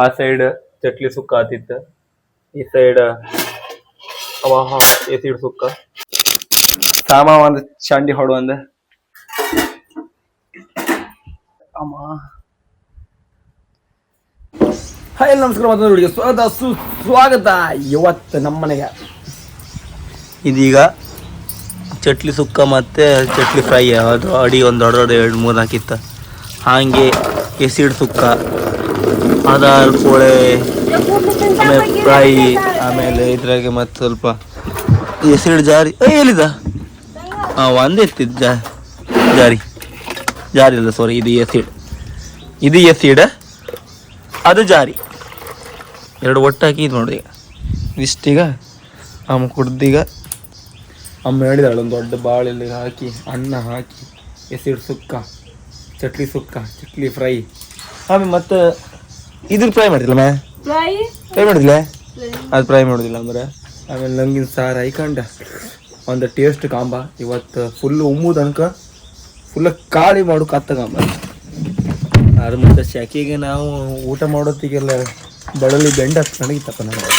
ಆ ಸೈಡ್ ಚಟ್ಲಿ ಸುಕ್ಕ ಆತಿತ್ತ, ಈ ಸೈಡ್ ಅವ ಎಸಿಡ್ ಸುಕ್ಕ ಸಾಮ ಒಂದ್ ಚಂಡಿ ಹೊಡು ಒಂದ ಅಮ್ಮ. ಹಾಯ್ ನಮಸ್ಕಾರ, ಮತ್ತೊಂದು ವಿಡಿಯೋ ಸ್ವಾಗತ. ಇವತ್ತು ನಮ್ಮನೆಗೆ ಇದೀಗ ಚಟ್ಲಿ ಸುಕ್ಕ ಮತ್ತೆ ಚಟ್ಲಿ ಫ್ರೈ, ಅದು ಅಡಿ ಒಂದು ದೊಡ್ಡ ದೊಡ್ಡ 2-3 ಹಾಕಿತ್ತ. ಹಾಗೆ ಎಸಿಡ್ ಸುಕ್ಕ, ಅದಾದ ಕೋಳೆ, ಆಮೇಲೆ ಫ್ರೈ, ಆಮೇಲೆ ಇದ್ರಾಗೆ ಮತ್ತೆ ಸ್ವಲ್ಪ ಎಸಿಡ್ ಜಾರಿ. ಎಲ್ಲಿದ ಒಂದೇ ಎತ್ತಿದ್ ಜಾರಿ ಇಲ್ಲ, ಸಾರಿ, ಇದು ಎಸಿಡ್ ಅದು ಜಾರಿ, ಎರಡು ಒಟ್ಟಾಕಿ ಇದು ನೋಡಿ. ಇಷ್ಟೀಗ ಅಮ್ಮ ಕುಡ್ದೀಗ ಅಮ್ಮ ಹೇಳಿದಾಳು ಒಂದು ದೊಡ್ಡ ಬಾಳೆಲ್ಲಿಗೆ ಹಾಕಿ ಅನ್ನ ಹಾಕಿ ಎಸಿಡ್ ಸುಕ್ಕ, ಚಟ್ಲಿ ಸುಕ್ಕ, ಚಟ್ಲಿ ಫ್ರೈ, ಆಮೇಲೆ ಮತ್ತೆ ಇದ್ರ ಫ್ರೈ ಮಾಡಿಲ್ಲ ಫ್ರೈ ಮಾಡಿದಿಲ್ಲ, ಅದು ಫ್ರೈ ಮಾಡೋದಿಲ್ಲ ಅಂದ್ರೆ. ಆಮೇಲೆ ನಂಗಿನ ಸಾರು ಹಾಯ್ಕೊಂಡ ಒಂದು ಟೇಸ್ಟ್ ಕಾಂಬ. ಇವತ್ತು ಫುಲ್ಲು ಉಮ್ಮುದು ಅನ್ಕ ಫುಲ್ಲ ಖಾಲಿ ಮಾಡು ಕತ್ತಗಂಬ. ಅದು ಮತ್ತೆ ಸೆಕೆಗೆ ನಾವು ಊಟ ಮಾಡೋತ್ತಿಗೆಲ್ಲ ಬಡಲಿ ಬೆಂಡ ಹತ್ಕೊಂಡಿತ್ತಪ್ಪ ನಾನು.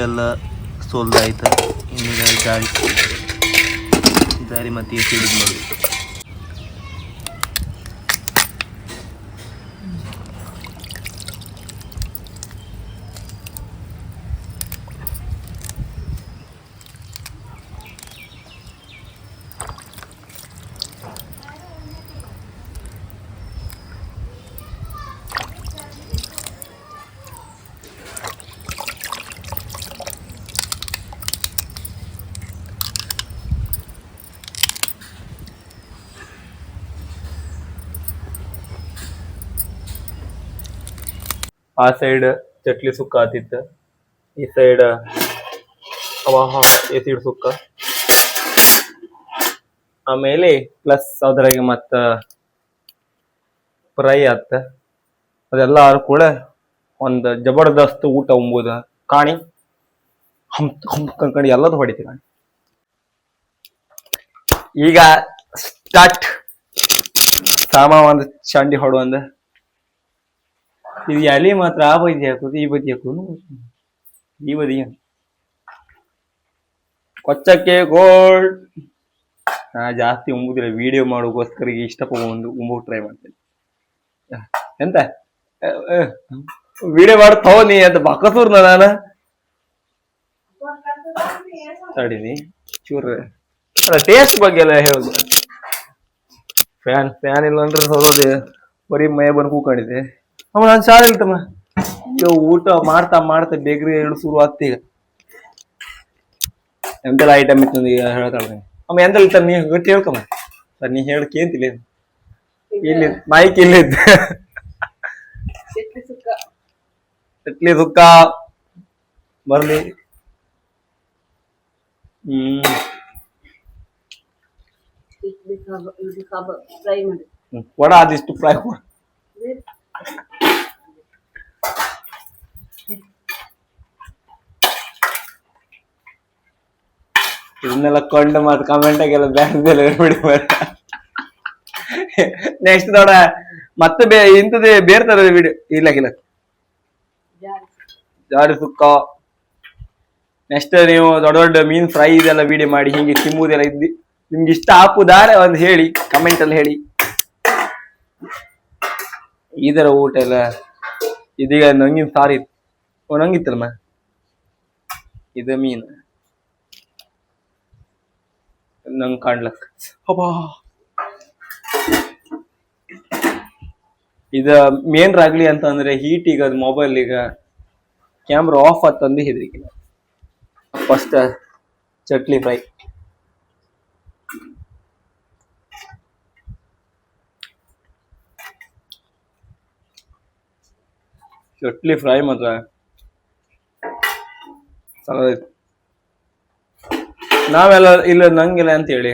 ಎಲ್ಲ ಸೋಲ್ದಾಯ್ತು. ಇನ್ನೀಗ ಜಾರಿ ಮತ್ತೆ ಸಿಡಿದು ನೋಡಿ. ಆ ಸೈಡ್ ಚಟ್ಲಿ ಸುಕ್ಕ ಆತಿತ್ತ, ಈ ಸೈಡ್ ಅವ ಎಸಿಡ್ ಸುಕ್ಕ, ಆಮೇಲೆ ಪ್ಲಸ್ ಅದ್ರಾಗೆ ಮತ್ತ ಫ್ರೈ ಆತ. ಅದೆಲ್ಲ ಕೂಡ ಒಂದು ಜಬರ್ದಸ್ತ್ ಊಟ ಉಂಬುದ ಕಾಣಿ. ಕಣಿ ಎಲ್ಲದು ಹೊಡಿತಿ ಕಾಣಿ. ಈಗ ಸ್ಟಾರ್ಟ್. ಸಾಮ ಒಂದು ಚಂಡಿ ಹೊಡು ಒಂದ. ಇದು ಎಲೆ ಮಾತ್ರ ಆ ಬದಿ ಹಾಕುದು, ಈ ಬದಿ ಹಾಕುದು, ಈ ಬದಿ ಕೊಚ್ಚಕ್ಕೆ ಗೋಲ್ಡ್. ನಾ ಜಾಸ್ತಿ ಉಂಬುದಿಲ್ಲ, ವಿಡಿಯೋ ಮಾಡೋಗೋಸ್ಕರ ಇಷ್ಟಪಟ್ಟು ಉಂಬು ಟ್ರೈ ಮಾಡ್ತೇನೆ. ಎಂತ ವಿಡಿಯೋ ಮಾಡ್ತಾವ ನೀ ಅಂತ ಬಕ್ಕಸೂರ್ನ ನಾನು ತಡೀನಿ ಚೂರ್. ಟೇಸ್ಟ್ ಬಗ್ಗೆ ಎಲ್ಲ ಹೇಳುದು. ಫ್ಯಾನ್ ಇಲ್ಲ ಅಂದ್ರೆ ಸೋದೋದು ಬರೀ ಮೈ ಬಂದು ಕೂಕೊಂಡಿದ್ದೆ. ನಾನು ಶಾಲೆ ಇಲ್ತಮ್ಮ, ಈಗ ಊಟ ಮಾಡ್ತಾ ಬೇಕ್ರಿ ಎರಡು ಶುರು ಆಗ್ತಿ. ಈಗ ಎಂತೆಲ್ಲ ಐಟಮ್ ಇತ್ತು ಈಗ ಹೇಳ್ತಾಳೆ ಅಮ್ಮ. ಎಂತೆಲ್ಲ ಇರ್ತಾರೆ ನೀ ಗಟ್ಟಿ ಹೇಳ್ಕಮ್ಮ. ಸರ್ ನೀ ಹೇಳ ಕೇಂತಿಲ್ಲ, ಇಲ್ಲಿ ಮೈಕ್ ಇಲ್ಲಿದ್ದ ಚಟ್ಲಿ ಸುಕ್ಕ ಬರ್ಲಿ. ವಡ ಆದಿಷ್ಟು ಫ್ರೈ ಇದನ್ನೆಲ್ಲ ಕೊಂಡು ಮತ್ತೆ ಕಮೆಂಟಾಗೆಲ್ಲ ಬ್ಯಾಗ್ದೆಲ್ಲ ಬಿಡಿ. ನೆಕ್ಸ್ಟ್ ನೋಡ ಮತ್ತೆ ಇಂಥದ್ದೇ ಬೇರೆ ತರದ ವಿಡಿಯೋ. ಇಲ್ಲ ಜಾರಿ ಸುಕ್ಕ. ನೆಕ್ಸ್ಟ್ ನೀವು ದೊಡ್ಡ ದೊಡ್ಡ ಮೀನ್ ಫ್ರೈ ಇದೆಲ್ಲ ವಿಡಿಯೋ ಮಾಡಿ ಹೀಗೆ ತಿಂಬುದೆಲ್ಲ ಇದ್ದಿ ನಿಮ್ಗೆ ಇಷ್ಟ ಹಾಕುದಾರೆ ಒಂದು ಹೇಳಿ, ಕಮೆಂಟ್ ಅಲ್ಲಿ ಹೇಳಿ. ಇದರ ಊಟ ಎಲ್ಲ ಇದೀಗ ನಂಗಿನ ಸಾರಿ ನಂಗಿತ್ತಲ್ಲಮ್ಮ. ಇದು ಮೀನು ನಂಗೆ ಕಾಣ್ಲಕ್ ಹಬ್ಬಾ. ಇದ ಮೇನ್ ರಾಗ್ಲಿ ಅಂತ ಅಂದ್ರೆ ಹೀಟ್. ಈಗ ಅದು ಮೊಬೈಲ್ ಈಗ ಕ್ಯಾಮ್ರಾ ಆಫ್ ಆತಂದು ಹೆದರಿಕೆ. ಫಸ್ಟ್ ಚಟ್ಲಿ ಫ್ರೈ ಚಟ್ಲಿ ಫ್ರೈ ಮಾತ್ರ ಸಕ್ಕತ್ತಾಯ್ತು. ನಾವೆಲ್ಲ ಇಲ್ಲ ನಂಗಿಲ್ಲ ಅಂತ ಹೇಳಿ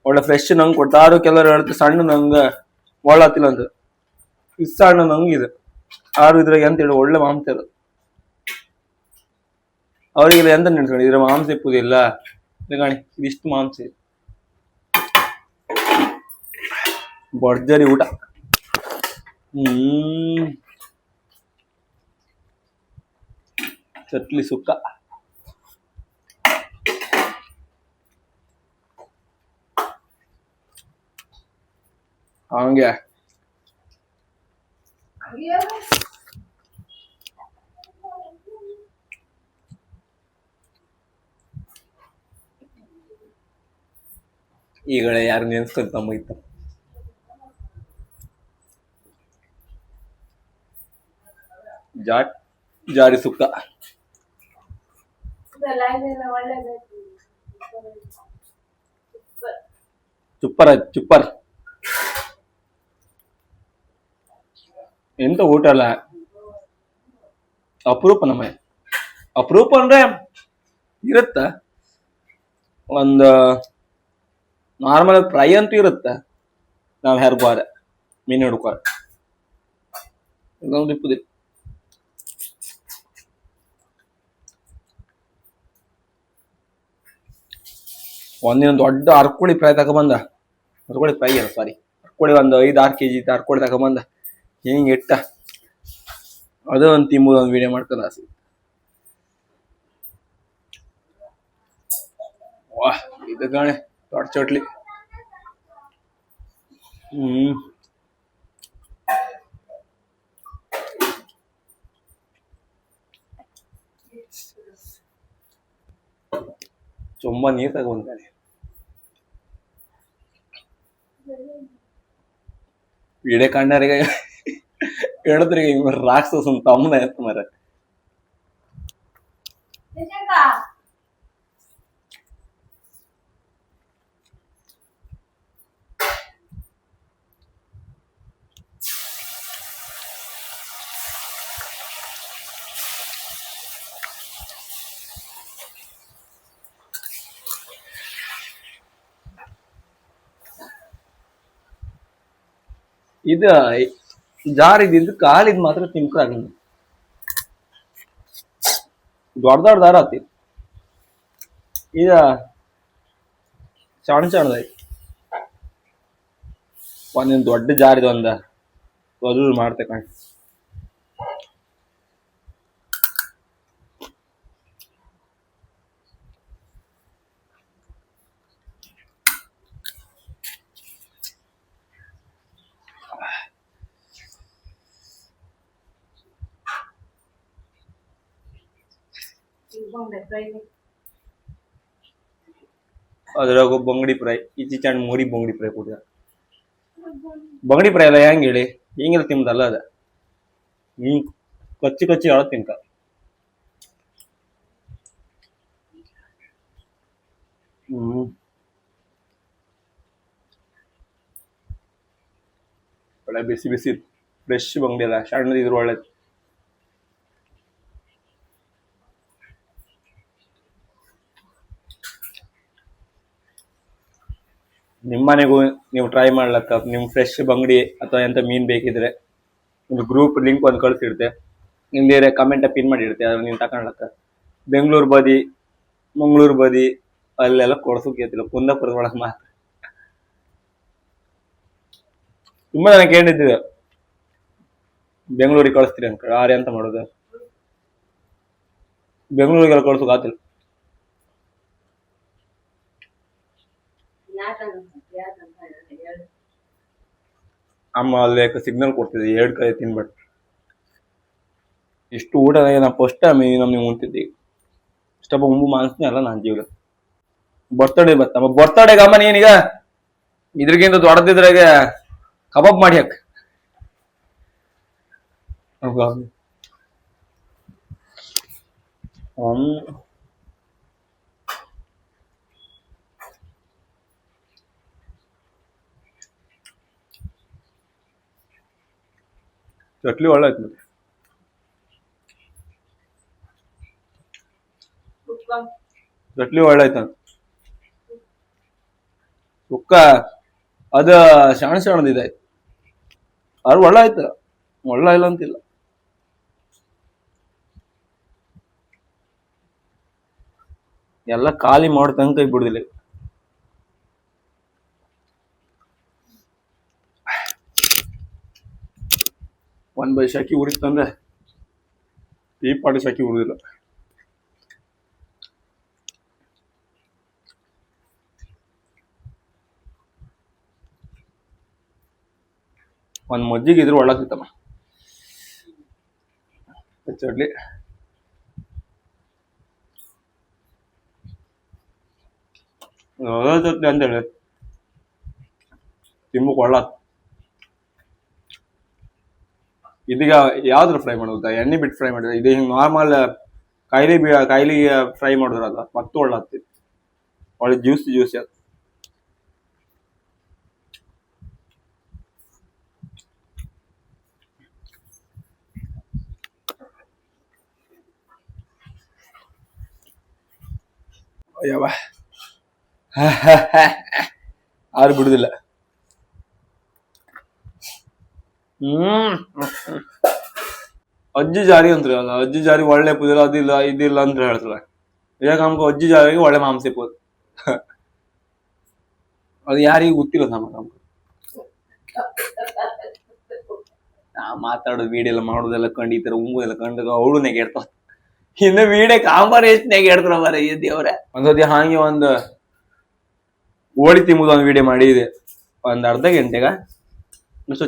ಒಳ್ಳೆ ಫ್ರೆಶ್ ನಂಗೆ ಕೊಟ್ಟಾರು. ಕೆಲವರು ಹೇಳ್ತಾರೆ ಸಣ್ಣ ನಂಗೆ ಒಳ್ಳತ್ತಿಲ್ಲ ಅಂತ. ಇಷ್ಟು ಸಣ್ಣ ನಂಗಿದೆ ಆರು ಇದ್ರಾಗ ಅಂತ ಹೇಳಿ ಒಳ್ಳೆ ಮಾಂಸ ಇರೋದು. ಅವ್ರಿಗೆ ಎಂತ ನೆನ್ಸ್ಕೊಂಡು ಇದ್ರ ಮಾಂಸ ಇಪ್ಪುದಿಲ್ಲ ಕಾಣಿ, ಇದಿಷ್ಟು ಮಾಂಸ ಇದೆ. ಭರ್ಜರಿ ಊಟ. ಚಟ್ಲಿ ಸುಕ್ಕ ಹಂಗೆ ಈಗ ಯಾರು ನೆನ್ಸ್ಕೊಂತ ನಮಗಿತ್ತು. ಜಾರಿ ಸುಕ್ಕ ಚುಪ್ಪರ್ ಎಂತ ಊಟ ಅಲ್ಲ, ಅಪರೂಪ. ನಮ್ಮ ಅಪರೂಪ ಅಂದ್ರೆ ಇರುತ್ತ ಒಂದು ನಾರ್ಮಲ್ ಫ್ರೈ ಅಂತೂ ಇರುತ್ತೆ. ನಾವು ಹೆರ್ಬಾರ ಮೀನು ಹಿಡ್ಕೋರ ಇನ್ನೊಂದು ಇಪ್ಪುದಿಲ್ಲ. ಒಂದಿನ ದೊಡ್ಡ ಅರ್ಕೋಳಿ ಫ್ರೈ ತಗೊಬಂದ, ಅರ್ಕೋಳಿ ಫ್ರೈ ಅಲ್ಲ ಸಾರಿ, ಅರ್ಕೋಳಿ ಒಂದು 5-6 kg ಅರ್ಕೋಳಿ ತಗೊಬಂದ ಹಿಂಗೆ ಇಟ್ಟ ಅದು ಒಂದು ತಿಂಬುದು ಒಂದು ವಿಡಿಯೋ ಮಾಡ್ಕೊಂಡು ಆಸೆ. ವಾಹ್, ಇದು ಕಾಣೆ ದೊಡ್ಡ ಚಟ್ಲಿ. ತುಂಬಾ ನೀರ್ ತಗೊಂಡ್ರೆ ವಿಡಿಯೋ ಕಂಡರಿಗೆ ಹೇಳಿದ್ರಿಗೆ ರಾಕ್ಷಸನ್ ತಮ್ಮನ ಎತ್ತ ಮರ. ಇದು ಜಾರಿದ್ದು ಕಾಲಿದ್ ಮಾತ್ರ ತಿನ್ಕಾಗಲ್ಲ, ದೊಡ್ಡ ದಾರ ಆತಿ. ಈಗ ಸಣ್ಣದಾಯ್ತು. ಒಂದಿನ ದೊಡ್ಡ ಜಾರಿದ ಒಂದ ವದೂರು ಮಾಡ್ತೆ ಕಾಣ್. ಅದ್ರಾಗ ಬಂಗಡಿ ಫ್ರೈ, ಈಚೀಚೆ ಮೂರಿ ಬಂಗಡಿ ಫ್ರೈ ಕೊಡ. ಬಂಗಡಿ ಫ್ರೈ ಅಲ್ಲ ಹೆಂಗ್ ಹೇಳಿ, ಹಿಂಗೆಲ್ಲ ತಿಂದಲ್ಲ ಅದ ಕಚ್ಚಿ ಕಚ್ಚಿ ಹೇಳ ತಿಂತ. ಒಳ್ಳೆ ಬಿಸಿ ಬಿಸಿ ಫ್ರೆಶ್ ಬಂಗಡಿ ಅಲ್ಲ, ಸಣ್ಣದಿದ್ರು ಒಳ್ಳೇದು. ನಿಮ್ಮನೆಗೂ ನೀವು ಟ್ರೈ ಮಾಡ್ಲಕ್ಕ, ನಿಮ್ ಫ್ರೆಶ್ ಬಂಗಡಿ ಅಥವಾ ಎಂತ ಮೀನ್ ಬೇಕಿದ್ರೆ ಒಂದು ಗ್ರೂಪ್ ಲಿಂಕ್ ಒಂದು ಕಳ್ಸಿಡ್ತೆ, ನಿಮ್ಗೆ ಕಮೆಂಟ್ ಪಿನ್ ಮಾಡಿ ಇಡ್ತೆ, ಅದ್ರ ನೀವು ತಕೊಂಡ್ಲಕ್ಕ. ಬೆಂಗಳೂರು ಬದಿ, ಮಂಗಳೂರು ಬದಿ ಅಲ್ಲೆಲ್ಲ ಕೊಡ್ಸೋಕಿಲ್ಲ, ಕುಂದಾಪುರದ ಒಳಗೆ ಮಾತ್ರ. ತುಂಬಾ ಜನ ಕೇಳಿದ್ದೆ ಬೆಂಗಳೂರಿಗೆ ಕಳಿಸ್ತೀರಿ ಅಂತ, ಯಾರು ಎಂತ ಮಾಡೋದು, ಬೆಂಗಳೂರಿಗೆಲ್ಲ ಕಳ್ಸೋಕ್ ಆತಿಲ್ಲ. ಅಮ್ಮ ಅಲ್ಲಿ ಸಿಗ್ನಲ್ ಕೊಡ್ತಿದ್ದೆ 2 ಕೈ ತಿನ್ಬೇಡ. ಇಷ್ಟು ಊಟದಾಗ ನಾ ಫಸ್ಟ್ ಟೈಮ್ ನಮ್ಗೆ ಉಂಟಿದ್ದೆ. ಇಷ್ಟಪ್ಪ ಉಂಬು ಮಾನ್ಸನೇ ಅಲ್ಲ ನಾನು ಜೀವನ. ಬರ್ತಡೇ ಬರ್ತಮ್ಮ, ಬರ್ತಡೇಗೆ ಅಮ್ಮ ನೀನೀಗ ಇದ್ರಿಗಿಂತ ದೊಡ್ಡದಿದ್ರಾಗ ಕಬಾಬ್ ಮಾಡಿ ಹಾಕ. ಚಟ್ಲಿ ಒಳ್ಳೆ ಆಯ್ತು ಮತ್ತೆ. ಚಟ್ಲಿ ಒಳ್ಳೆ ಆಯ್ತ ಸುಕ್ಕ ಅದ ಸಣ್ಣದಿದೆ ಅದು ಒಳ್ಳೆ ಆಯ್ತು ಒಳ್ಳೆ ಇಲ್ಲ ಅಂತಿಲ್ಲ. ಎಲ್ಲ ಖಾಲಿ ಮಾಡೋ ತನಕ ಕೈ ಬಿಡುದಿಲ್ಲ. ಒಂದ್ ಬೈ ಶಾಕಿ ಉರಿತಂದ್ರೆ ಈ ಪಾಟಿ ಶಾಕಿ ಉರಿದಿಲ್ಲ. ಒಂದ್ ಮಜ್ಜಿಗೆ ಇದ್ರೆ ಒಳ್ಳಾಗ್ತಿತ್ತಮ್ಮ ಚಡ್ಲಿ. ಚಟ್ಲಿ ಅಂತೇಳಿ ತಿಂಬಕ್ ಒಳ್ಳಾತ್. ಇದೀಗ ಯಾವ್ದ್ರ ಫ್ರೈ ಮಾಡೋದ ಎಣ್ಣೆ ಬಿಟ್ಟು ಫ್ರೈ ಮಾಡಿದ್ರೆ ಇದು ಹಿಂಗ್ ನಾರ್ಮಲ್ ಕಾಯಿಲಿ ಫ್ರೈ ಮಾಡಿದ್ರಲ್ಲ ಮತ್ತು ಒಳ್ಳಾಗ್ತಿತ್ತು. ಒಳ್ಳೆ ಜ್ಯೂಸಿ ಅದು. ಅಯ್ಯವ ಆರು ಬಿಡುದಿಲ್ಲ. ಅಜ್ಜಿ ಜಾರಿ ಅಂತ್ರಿ ಅಲ್ಲ, ಅಜ್ಜಿ ಜಾರಿ ಒಳ್ಳೆ ಪುದಿಲ್ಲ ಅದಿಲ್ಲ ಇದಿಲ್ಲ ಅಂತ ಹೇಳ್ತಾರೆ. ಈಗ ನಮ್ಗೆ ಅಜ್ಜಿ ಜಾರಿಗೆ ಒಳ್ಳೆ ಮಾಂಸ ಇಪ್ಪದು ಅದು ಯಾರಿಗೂ ಗೊತ್ತಿಲ್ಲ ನಮ್ಗೆ. ನಾ ಮಾತಾಡೋದು ವಿಡಿಯೋ ಎಲ್ಲ ಮಾಡೋದೆಲ್ಲ ಕಂಡು ಈ ತರ ಉಂಗುದೆಲ್ಲ ಕಂಡು ಅವಳು ನೆಗೆಡ್ತಾವ. ಇನ್ನು ವಿಡಿಯೋ ಕಾಂಬಾರ ಎಷ್ಟು ನೆಗೆಡ್ತಾರ ಬರ ದೇವ್ರೆ. ಒಂದ್ಸತಿ ಹಾಗೆ ಒಂದು ಓಡಿ ತಿಂಬುದು ಒಂದು ವಿಡಿಯೋ ಮಾಡಿದೆ ಒಂದ್ ಅರ್ಧ ಗಂಟೆಗ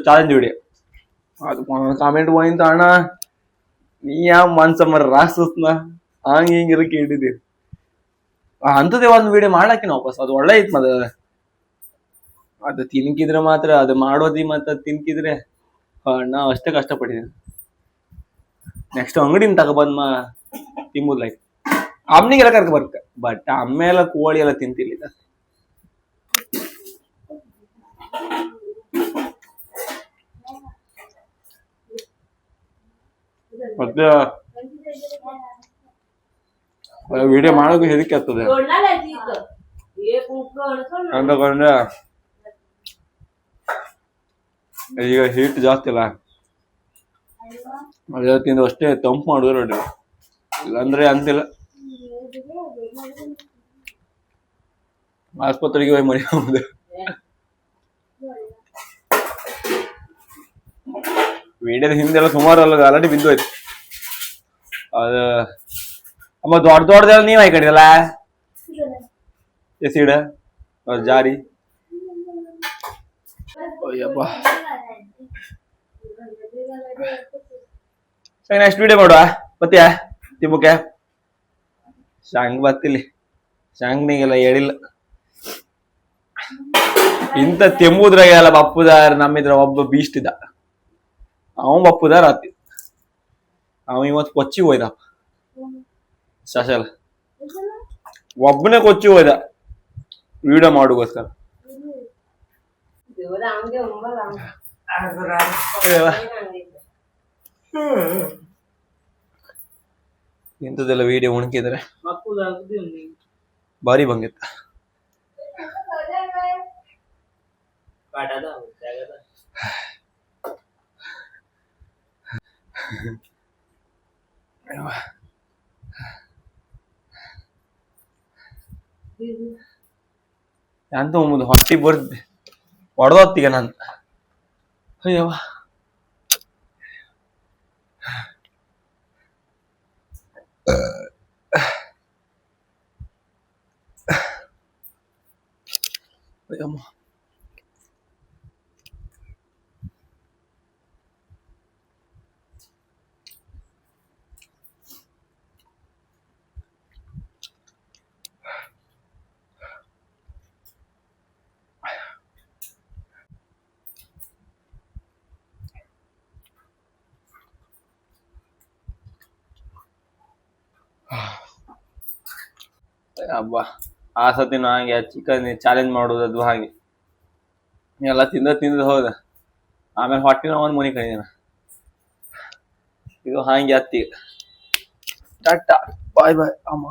ಚಾಲೆಂಜ್ ವಿಡಿಯೋ. ಅದು ಕಾಮೆಂಟ್ ಹೋಯ್ತು, ಅಣ್ಣ ನೀ ಯಾವ ಮನ್ಸ ಮರ ರಾಸಸ್ನ ಹಂಗ ಹಿಂಗಿರ ಕೇಳಿದ್ದೀವಿ. ಅಂಥದ್ದೇ ಒಂದು ವಿಡಿಯೋ ಮಾಡ್ಲಾಕಿನ ವಾಪಸ್ ಅದು ಒಳ್ಳೆ ಐತ್ ಮದ. ಅದು ತಿನ್ಕಿದ್ರೆ ಮಾತ್ರ ಅದು ಮಾಡೋದಿ ಮತ್ತ ತಿನ್ಕಿದ್ರೆ ನಾ ಅಷ್ಟೇ ಕಷ್ಟಪಟ್ಟಿದ್ದೀನಿ. ನೆಕ್ಸ್ಟ್ ಅಂಗಡಿನ ತಗೊಬಂದ್ ತಿಂಬುದ್ ಲೈಕ್ ಅಮ್ಮನಿಗೆಲ್ಲ ಕರ್ಕ ಬರುತ್ತೆ. ಬಟ್ ಅಮ್ಮೆಲ್ಲ ಕೋಳಿ ಎಲ್ಲ ತಿಂತಿರ್ಲಿಲ್ಲ. ಮತ್ತೆ ವಿಡಿಯೋ ಮಾಡೋಕೆ ಹೆದರಿಕೆ ಆಗ್ತದೆ ಅಂದಕೊಂಡ್ರೆ ಈಗ ಹೀಟ್ ಜಾಸ್ತಿ ಅಲ್ಲ, ಅದೇ ತಿಂದು ಅಷ್ಟೇ ತಂಪು ಮಾಡಿದ್ರೆ ನೋಡಿ. ಇಲ್ಲಾಂದ್ರೆ ಅಂತಿಲ್ಲ ಆಸ್ಪತ್ರೆಗೆ ಹೋಗಿ ಮರಿ ಹೋಗುದು. ವಿಡಿಯೋದ ಹಿಂದೆಲ್ಲ ಸುಮಾರು ಅಲ್ಲ ಅಲಾಟಿ ಬಿದ್ದೋಯ್ತು. ಅದ ಅಮ್ಮ ದೊಡ್ಡದೆಲ್ಲ ನೀವ್ ಹಾಕಿಡಿದಲ್ಲ ಎಸಿಡ ಜಾರಿ. ಅಯ್ಯಪ್ಪ ನೆಕ್ಸ್ಟ್ ವಿಡಿಯೋ ಮಾಡುವ ಬತ್ತೀಯ ತಿಮ್ಮಕ್ಕೆ. ಶಾಂಗ್ ಬತ್ತಿಲ್ಲಿ ಶಾಂಗ್ನಿಗೆಲ್ಲ ಹೇಳಿಲ್ಲ. ಇಂಥ ತೆಂಬುದ್ರಾಗೆಲ್ಲ ಬಪ್ಪುದಾರ ನಮ್ಮಿದ್ರ ಒಬ್ಬ ಬೀಸ್ಟ್ ಇದ್ದ. ಅವ ಬಪ್ಪುದಾರ ಆತಿ. ಅವ ಇವತ್ತು ಕೊಚ್ಚಿ ಹೋಯ್ದ ಶಶಲ ಒಬ್ಬನೇ ಕೊಚ್ಚಿ ಹೋಯ್ದ ವಿಡಿಯೋ ಮಾಡುಗೋಸ್ಕರ. ಇಂಥದ್ದೆಲ್ಲ ವಿಡಿಯೋ ಉಣ್ಕಿದ್ರೆ ಭಾರಿ ಬಂಗಿತ್ತ. ಅಂತ ಒಂದು ಹೊಟ್ಟಿ ಬರ್ದೆ ಹೊಡೆದೊತ್ತಿಗೆ ನಾನು. ಅಯ್ಯವ ಅಯ್ಯಮ್ಮ ಹಬ್ಬ ಆ ಸತಿ ಹಾಗೆ ಚಿಕನ್ ಚಾಲೆಂಜ್ ಮಾಡೋದು ಅದು ಹಾಗೆ ಎಲ್ಲ ತಿಂದ ಹೋದ. ಆಮೇಲೆ ಹೊಟ್ಟಿನ ಒಂದು ಮನಿ ಕಳಿದಿನ. ಇದು ಹಾಗೆ ಅತ್ತಿ ಟಾಟಾ ಬಾಯ್ ಬಾಯ್ ಅಮ್ಮ.